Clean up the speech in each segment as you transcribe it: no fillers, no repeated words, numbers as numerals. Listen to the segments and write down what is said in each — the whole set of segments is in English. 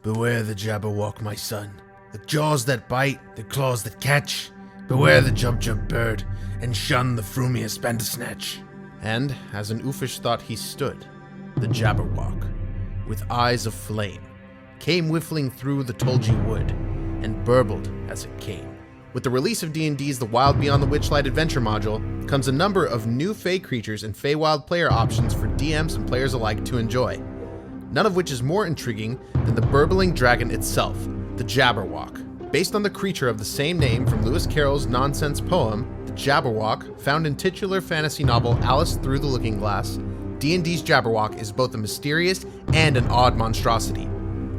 Beware the Jabberwock, my son. The jaws that bite, the claws that catch. Beware the jub-jub bird, and shun the frumious bandersnatch. And, as an oofish thought he stood, the Jabberwock, with eyes of flame, came whiffling through the tulgey wood, and burbled as it came. With the release of D&D's The Wild Beyond the Witchlight Adventure module, comes a number of new Fey creatures and Feywild player options for DMs and players alike to enjoy. None of which is more intriguing than the burbling dragon itself, the Jabberwock. Based on the creature of the same name from Lewis Carroll's nonsense poem, the Jabberwock, found in titular fantasy novel Alice Through the Looking Glass, D&D's Jabberwock is both a mysterious and an odd monstrosity.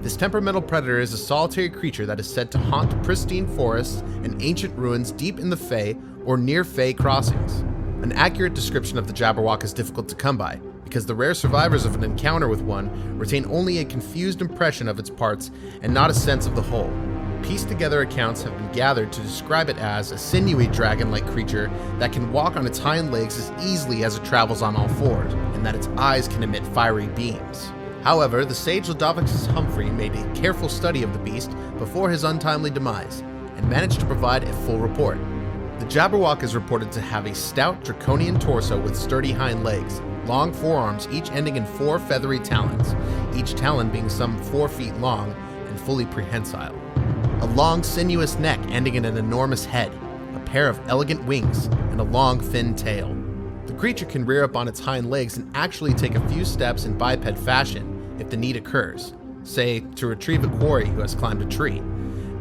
This temperamental predator is a solitary creature that is said to haunt pristine forests and ancient ruins deep in the Fey or near Fey crossings. An accurate description of the Jabberwock is difficult to come by, because the rare survivors of an encounter with one retain only a confused impression of its parts and not a sense of the whole. Pieced together accounts have been gathered to describe it as a sinewy dragon-like creature that can walk on its hind legs as easily as it travels on all fours, and that its eyes can emit fiery beams. However, the sage Ludovicus Humphrey made a careful study of the beast before his untimely demise, and managed to provide a full report. The Jabberwock is reported to have a stout draconian torso with sturdy hind legs, long forearms each ending in 4 feathery talons, each talon being some 4 feet long and fully prehensile. A long sinuous neck ending in an enormous head, a pair of elegant wings, and a long thin tail. The creature can rear up on its hind legs and actually take a few steps in biped fashion if the need occurs, say to retrieve a quarry who has climbed a tree,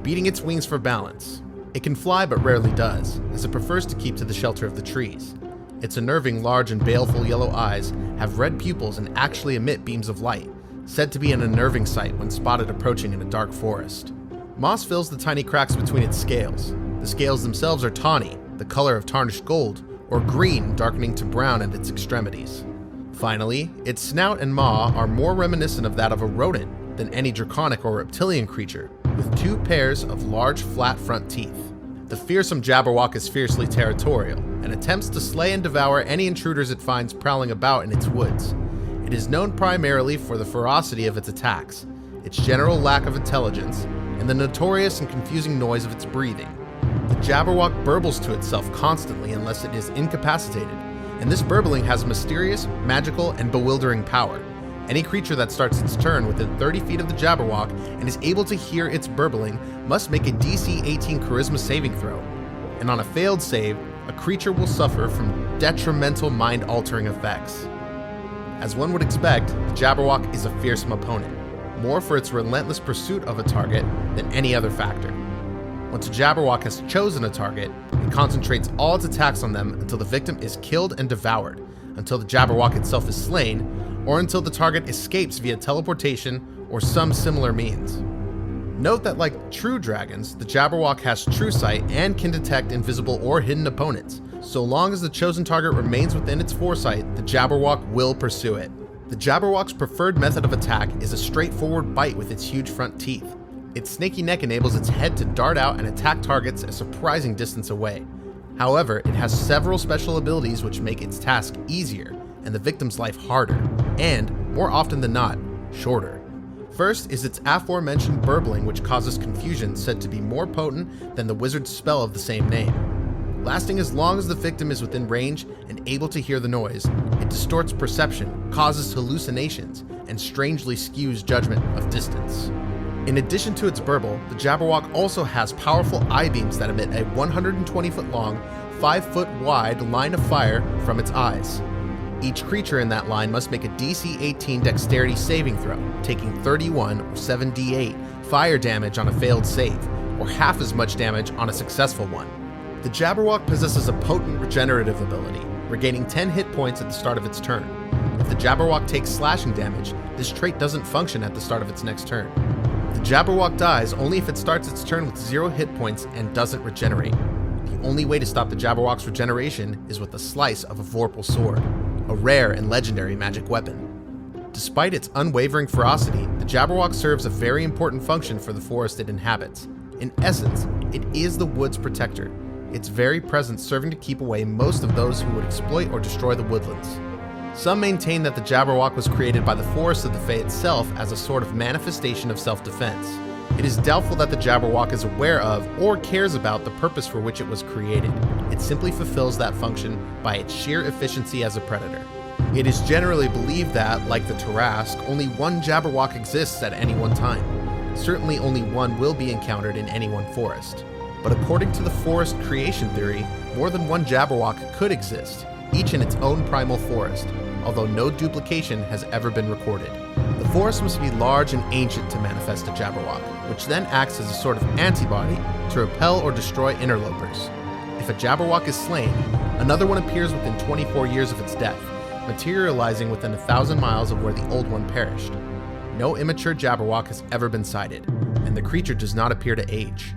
beating its wings for balance. It can fly but rarely does, as it prefers to keep to the shelter of the trees. Its unnerving, large and baleful yellow eyes have red pupils and actually emit beams of light, said to be an unnerving sight when spotted approaching in a dark forest. Moss fills the tiny cracks between its scales. The scales themselves are tawny, the color of tarnished gold, or green darkening to brown at its extremities. Finally, its snout and maw are more reminiscent of that of a rodent than any draconic or reptilian creature, with 2 pairs of large flat front teeth. The fearsome Jabberwock is fiercely territorial, and attempts to slay and devour any intruders it finds prowling about in its woods. It is known primarily for the ferocity of its attacks, its general lack of intelligence, and the notorious and confusing noise of its breathing. The Jabberwock burbles to itself constantly unless it is incapacitated, and this burbling has a mysterious, magical, and bewildering power. Any creature that starts its turn within 30 feet of the Jabberwock and is able to hear its burbling must make a DC 18 Charisma saving throw, and on a failed save, a creature will suffer from detrimental mind-altering effects. As one would expect, the Jabberwock is a fearsome opponent, more for its relentless pursuit of a target than any other factor. Once a Jabberwock has chosen a target, it concentrates all its attacks on them until the victim is killed and devoured, until the Jabberwock itself is slain, or until the target escapes via teleportation or some similar means. Note that like true dragons, the Jabberwock has true sight and can detect invisible or hidden opponents. So long as the chosen target remains within its foresight, the Jabberwock will pursue it. The Jabberwock's preferred method of attack is a straightforward bite with its huge front teeth. Its snaky neck enables its head to dart out and attack targets a surprising distance away. However, it has several special abilities which make its task easier and the victim's life harder, and, more often than not, shorter. First is its aforementioned burbling, which causes confusion, said to be more potent than the wizard's spell of the same name. Lasting as long as the victim is within range and able to hear the noise, it distorts perception, causes hallucinations, and strangely skews judgment of distance. In addition to its burble, the Jabberwock also has powerful eye beams that emit a 120-foot long, 5-foot wide line of fire from its eyes. Each creature in that line must make a DC 18 dexterity saving throw, taking 31 or 7d8 fire damage on a failed save, or half as much damage on a successful one. The Jabberwock possesses a potent regenerative ability, regaining 10 hit points at the start of its turn. If the Jabberwock takes slashing damage, this trait doesn't function at the start of its next turn. The Jabberwock dies only if it starts its turn with 0 hit points and doesn't regenerate. The only way to stop the Jabberwock's regeneration is with a slice of a Vorpal sword, a rare and legendary magic weapon. Despite its unwavering ferocity, the Jabberwock serves a very important function for the forest it inhabits. In essence, it is the wood's protector, its very presence serving to keep away most of those who would exploit or destroy the woodlands. Some maintain that the Jabberwock was created by the Forest of the Fae itself as a sort of manifestation of self-defense. It is doubtful that the Jabberwock is aware of or cares about the purpose for which it was created. It simply fulfills that function by its sheer efficiency as a predator. It is generally believed that, like the Tarrasque, only one Jabberwock exists at any one time. Certainly only one will be encountered in any one forest. But according to the forest creation theory, more than one Jabberwock could exist, each in its own primal forest, although no duplication has ever been recorded. The forest must be large and ancient to manifest a Jabberwock, which then acts as a sort of antibody to repel or destroy interlopers. If a Jabberwock is slain, another one appears within 24 years of its death, materializing within 1,000 miles of where the old one perished. No immature Jabberwock has ever been sighted, and the creature does not appear to age.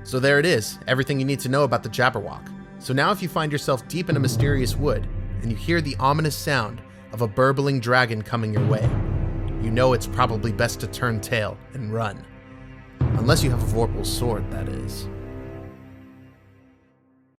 So there it is, everything you need to know about the Jabberwock. So now if you find yourself deep in a mysterious wood, and you hear the ominous sound of a burbling dragon coming your way, you know it's probably best to turn tail and run. Unless you have a Vorpal's sword, that is.